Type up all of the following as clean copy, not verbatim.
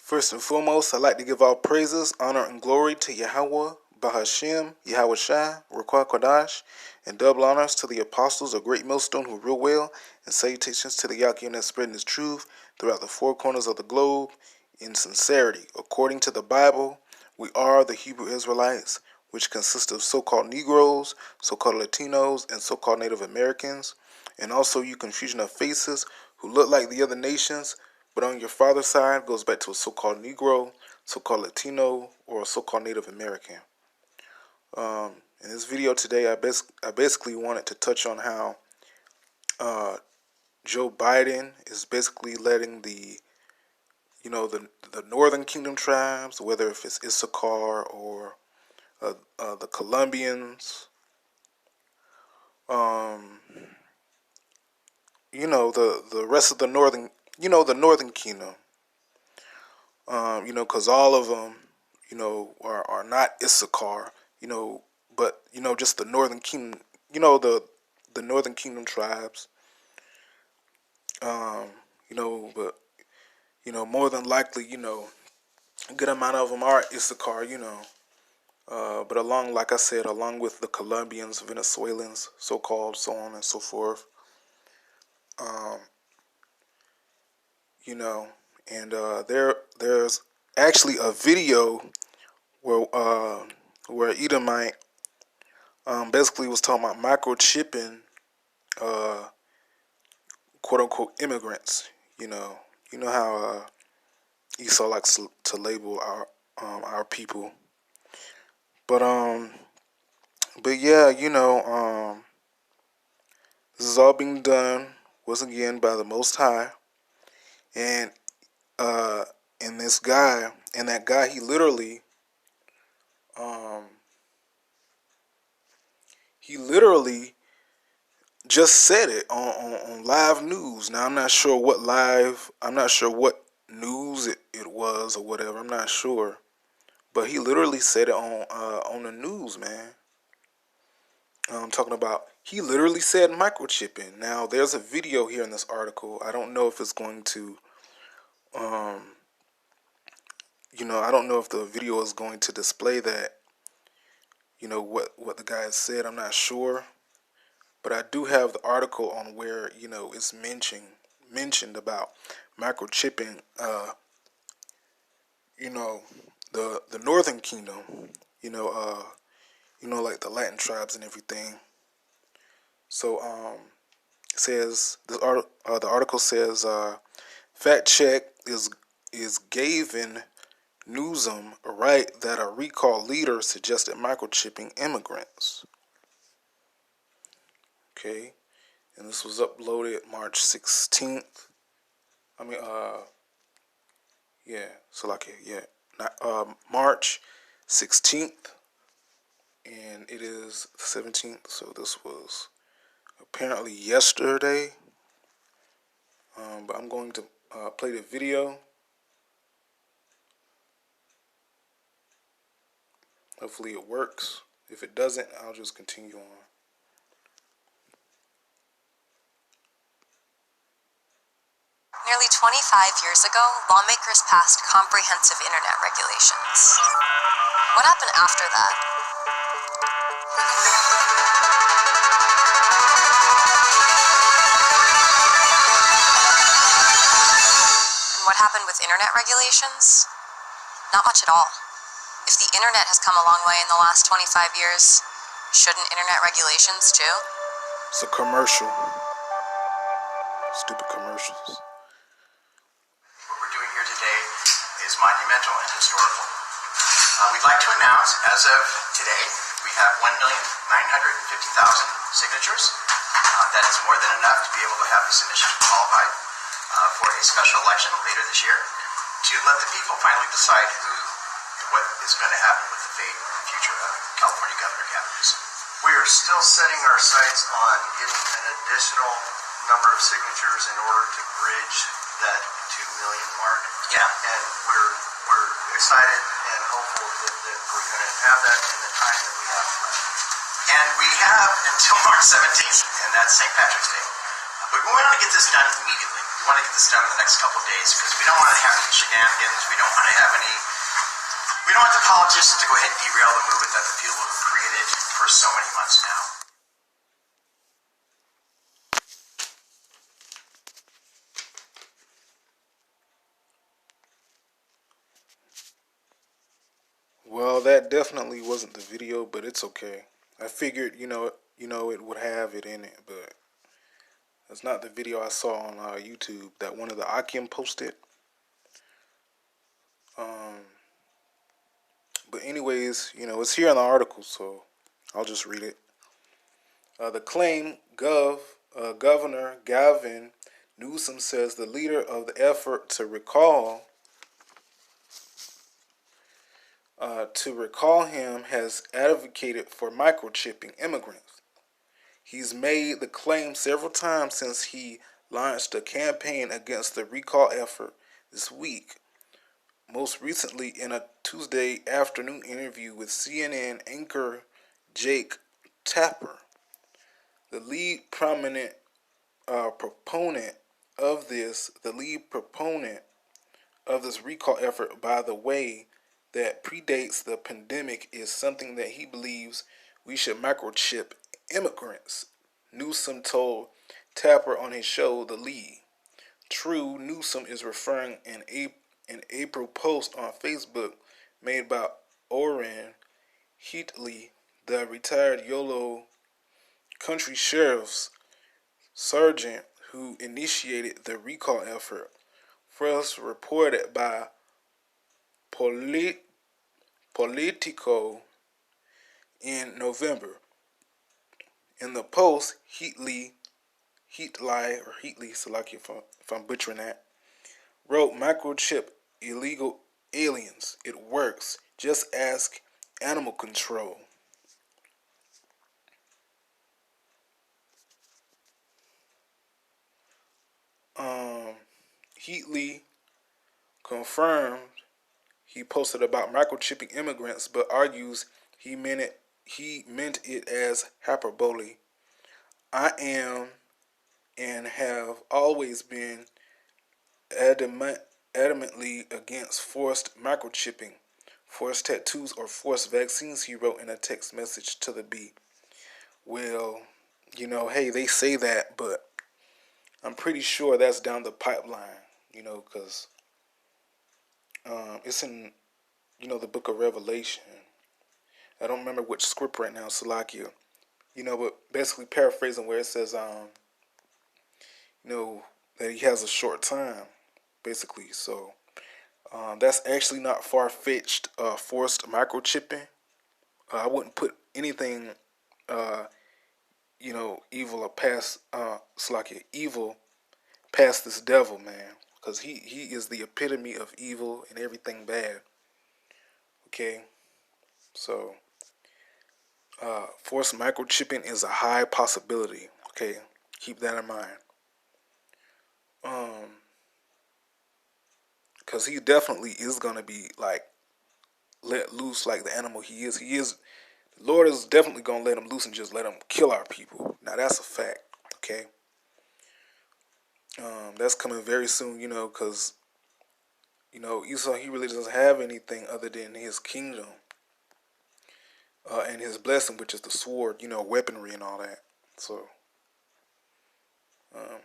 First and foremost, I'd like to give all praises, honor, and glory to YAHAWAH BAHASHEM YAHAWASHI, Rukwah Kodash, and double honors to the apostles of Great Millstone who rule well, and salutations to the Yakim that spreading his truth throughout the four corners of the globe in sincerity. According to the Bible, we are the Hebrew Israelites, which consist of so-called Negroes, so-called Latinos, and so-called Native Americans, and also you confusion of faces who look like the other nations, but on your father's side goes back to a so-called Negro, so-called Latino, or a so-called Native American. In this video today, I basically wanted to touch on how Joe Biden is basically letting the Northern Kingdom tribes, whether if it's Issachar or the Colombians, the rest of the Northern Kingdom, because all of them, are not Issachar, but, just the Northern Kingdom, the Northern Kingdom tribes, but, more than likely, a good amount of them are Issachar, but like I said, along with the Colombians, Venezuelans, so-called, so on and so forth, and there's actually a video where Edomite basically was talking about microchipping quote unquote immigrants. You know how Esau likes to label our people, but yeah, this is all being done once again by the Most High, and that guy, he literally just said it on live news. Now I'm not sure what news it was or whatever. I'm not sure, but he literally said it on the news, man. I'm talking about, he literally said microchipping. Now there's a video here in this article. I don't know if it's going to I don't know if the video is going to display that, what the guy said. I'm not sure. But I do have the article on where, it's mentioned about microchipping, the Northern Kingdom, like the Latin tribes and everything. So, it says, the article says, fact check is Gavin Newsom right that a recall leader suggested microchipping immigrants. Okay, and this was uploaded March 16th. Salachya, March 16th, and it is 17th, so this was apparently yesterday. But I'm going to play the video. Hopefully it works. If it doesn't, I'll just continue on. Nearly 25 years ago, lawmakers passed comprehensive internet regulations. What happened after that? And what happened with internet regulations? Not much at all. If the internet has come a long way in the last 25 years, shouldn't internet regulations too? It's a commercial. Stupid commercials. What we're doing here today is monumental and historical. We'd like to announce, as of today, we have 1,950,000 signatures. That is more than enough to be able to have this initiative qualified for a special election later this year, to let the people finally decide who and what is going to happen with the fate and future of California Governor Gavin Newsom. We are still setting our sights on getting an additional number of signatures in order to bridge that 2 million mark. Yeah. And we're excited and hopeful that we're going to have that in the time that we have left. And we have until March 17th, and that's St. Patrick's Day. But we want to get this done immediately. We want to get this done in the next couple of days because we don't want to have any shenanigans. We don't want to have any. We don't want the politicians to go ahead and derail the movement that the people have created for so many months now. Well, that definitely wasn't the video, but it's okay. I figured, it would have it in it, but it's not the video I saw on YouTube that one of the Akim posted. But anyways, it's here in the article, so I'll just read it. The claim, Governor Gavin Newsom says the leader of the effort to recall him has advocated for microchipping immigrants. He's made the claim several times since he launched a campaign against the recall effort this week, most recently in a Tuesday afternoon interview with CNN anchor Jake Tapper. The lead proponent of this recall effort, by the way, that predates the pandemic, is something that he believes we should microchip immigrants, Newsom told Tapper on his show, The Lead. True, Newsom is referring an April post on Facebook made by Orrin Heatley, the retired Yolo Country Sheriff's Sergeant who initiated the recall effort, first reported by Politico in November. In the post, Heatley, Salachya, if I'm butchering that, wrote, "Microchip illegal aliens. It works. Just ask animal control." Heatley confirmed he posted about microchipping immigrants, but argues he meant it as hyperbole. "I am and have always been adamantly against forced microchipping, forced tattoos, or forced vaccines," he wrote in a text message to the Bee. Well, hey, they say that, but I'm pretty sure that's down the pipeline, because it's in, the book of Revelation. I don't remember which script right now, Salachya. But basically paraphrasing where it says, that he has a short time, basically. So that's actually not far-fetched, forced microchipping. I wouldn't put anything, evil or past, Salachya, evil past this devil, man. Because he is the epitome of evil and everything bad. Okay? So, forced microchipping is a high possibility. Okay? Keep that in mind. Because he definitely is going to be, let loose like the animal he is. The Lord is definitely going to let him loose and just let him kill our people. Now, that's a fact. Okay? That's coming very soon, because, Esau, he really doesn't have anything other than his kingdom and his blessing, which is the sword, weaponry and all that. So,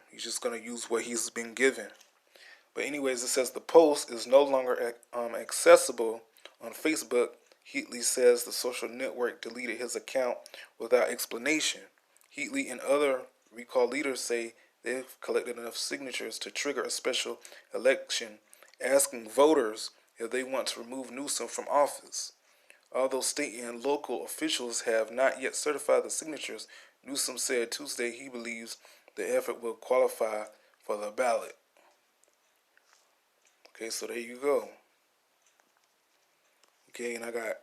he's just going to use what he's been given. But anyways, it says the post is no longer accessible on Facebook. Heatley says the social network deleted his account without explanation. Heatley and other recall leaders say they've collected enough signatures to trigger a special election, asking voters if they want to remove Newsom from office. Although state and local officials have not yet certified the signatures, Newsom said Tuesday he believes the effort will qualify for the ballot. Okay, so there you go. Okay, and I got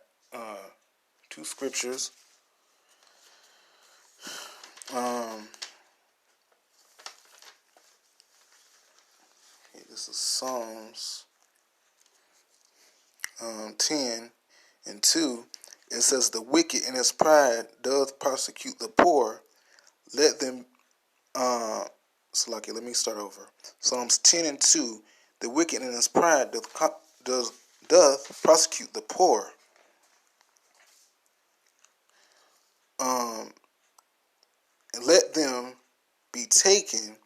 two scriptures. This is Psalms 10:2. It says, "The wicked in his pride doth persecute the poor. Let them Salachya, let me start over. Psalms 10:2. The wicked in his pride doth prosecute the poor. And let them be taken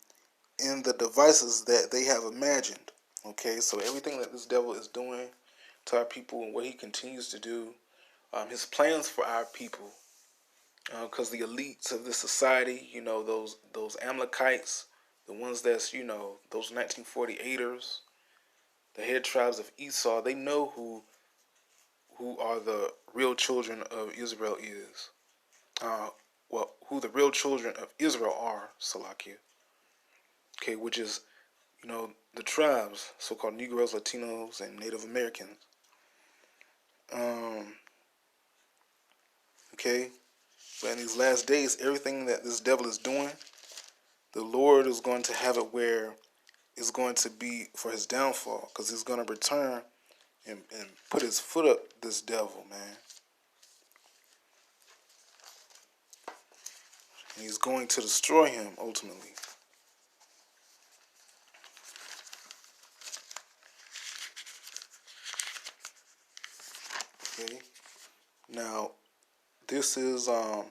in the devices that they have imagined. Okay, so everything that this devil is doing to our people and what he continues to do, his plans for our people, because the elites of this society, those Amalekites, the ones that's, those 1948ers, the head tribes of Esau, they know who are the real children of Israel is. Who the real children of Israel are, Salachya. Okay, which is, the tribes, so-called Negroes, Latinos, and Native Americans. Okay, but in these last days, everything that this devil is doing, the Lord is going to have it where it's going to be for his downfall, because he's going to return and put his foot up this devil, man. And he's going to destroy him ultimately. Okay. Now, this is the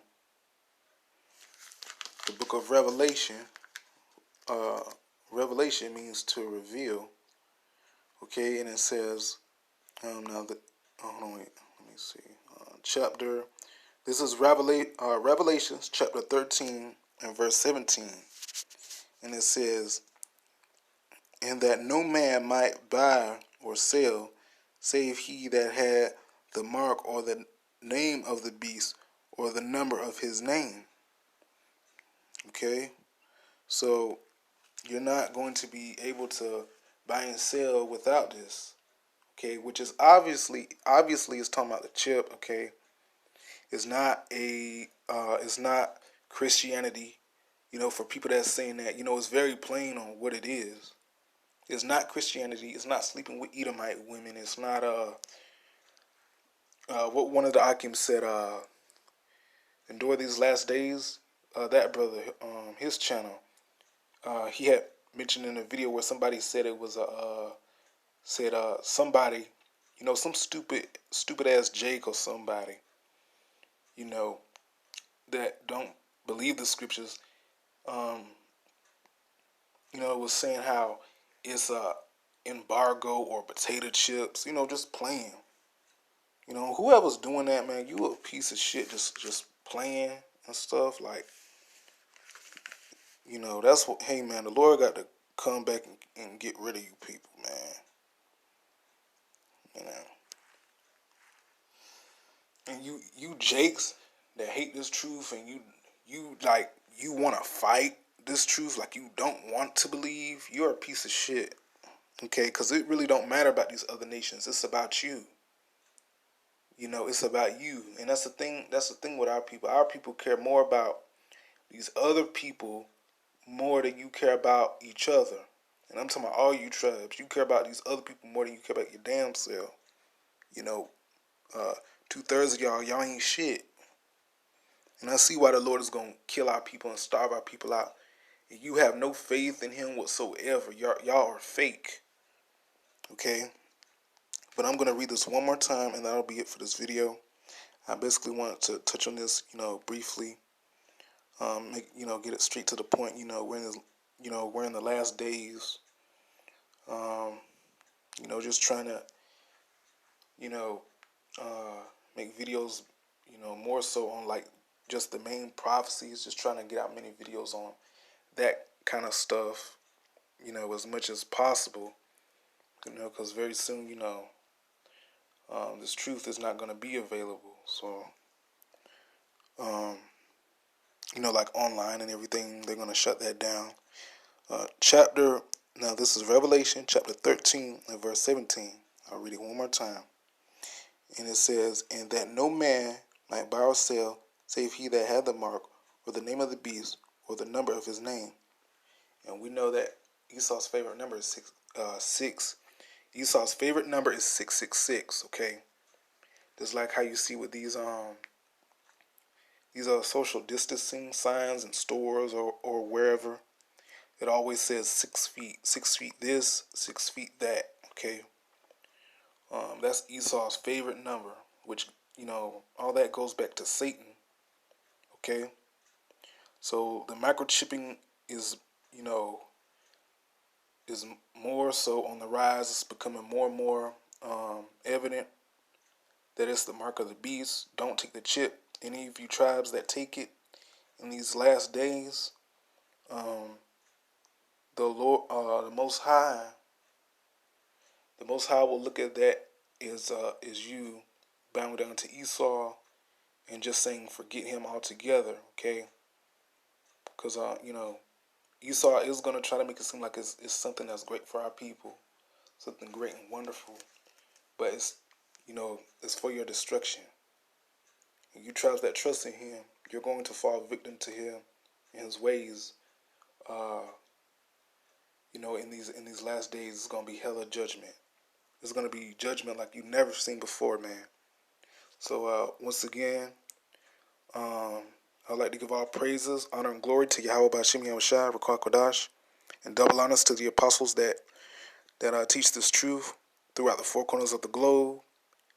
book of Revelation. Revelation means to reveal. Okay, and it says, hold on, wait, let me see. Chapter. This is Revelations chapter 13 and verse 17, and it says, "And that no man might buy or sell, save he that had the mark or the name of the beast or the number of his name." Okay, so you're not going to be able to buy and sell without this. Okay, which is obviously it's talking about the chip. Okay, it's not it's not Christianity. For people that's saying that, it's very plain on what it is. It's not Christianity. It's not sleeping with Edomite women. It's not what one of the Akim said. Endure these last days. That brother, his channel, he had mentioned in a video where somebody said it was somebody, some stupid ass Jake or somebody, that don't believe the scriptures, was saying how it's embargo or potato chips, just playing. Whoever's doing that, man, you a piece of shit, just playing and stuff. Like, that's what, hey, man, the Lord got to come back and get rid of you people, man. And you Jakes that hate this truth, and you want to fight this truth, like you don't want to believe, you're a piece of shit. Okay, because it really don't matter about these other nations. It's about you. It's about you. And that's the thing with our people. Our people care more about these other people more than you care about each other. And I'm talking about all you tribes. You care about these other people more than you care about your damn self. 2/3 of y'all ain't shit. And I see why the Lord is going to kill our people and starve our people out. And you have no faith in him whatsoever. Y'all are fake. Okay? But I'm going to read this one more time, and that'll be it for this video. I basically wanted to touch on this, briefly. Get it straight to the point. We're in the last days. Just trying to, make videos, more so on like just the main prophecies. Just trying to get out many videos on that kind of stuff, as much as possible. Because very soon, this truth is not going to be available. So, like online and everything, they're going to shut that down. Now this is Revelation chapter 13 and verse 17. I'll read it one more time. And it says, "And that no man might buy or sell, save he that had the mark, or the name of the beast, or the number of his name." And we know that Esau's favorite number is 6. Esau's favorite number is 666, okay? Just like how you see with these social distancing signs in stores or wherever. it always says 6 feet. 6 feet this, 6 feet that. Okay. That's Esau's favorite number, which, all that goes back to Satan. Okay. So the microchipping is, is more so on the rise. It's becoming more and more evident that it's the mark of the beast. Don't take the chip. Any of you tribes that take it in these last days, the Lord, the Most High will look at that as you bowing down to Esau and just saying forget him altogether. Okay, because Esau is gonna try to make it seem like it's something that's great for our people, something great and wonderful, but it's for your destruction. And you tribes that trust in him, you're going to fall victim to him and his ways. In these last days, it's gonna be hella judgment. It's gonna be judgment like you've never seen before, man. So once again, I'd like to give all praises, honor, and glory to YAHAWAH BAHASHEM YAHAWASHI, Kodash, and double honors to the apostles that teach this truth throughout the four corners of the globe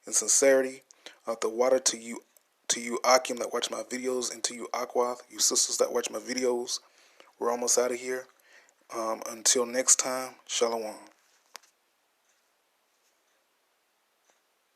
in sincerity. Out the water to you Akim that watch my videos, and to you Akwath, you sisters that watch my videos. We're almost out of here. Until next time, Shalom.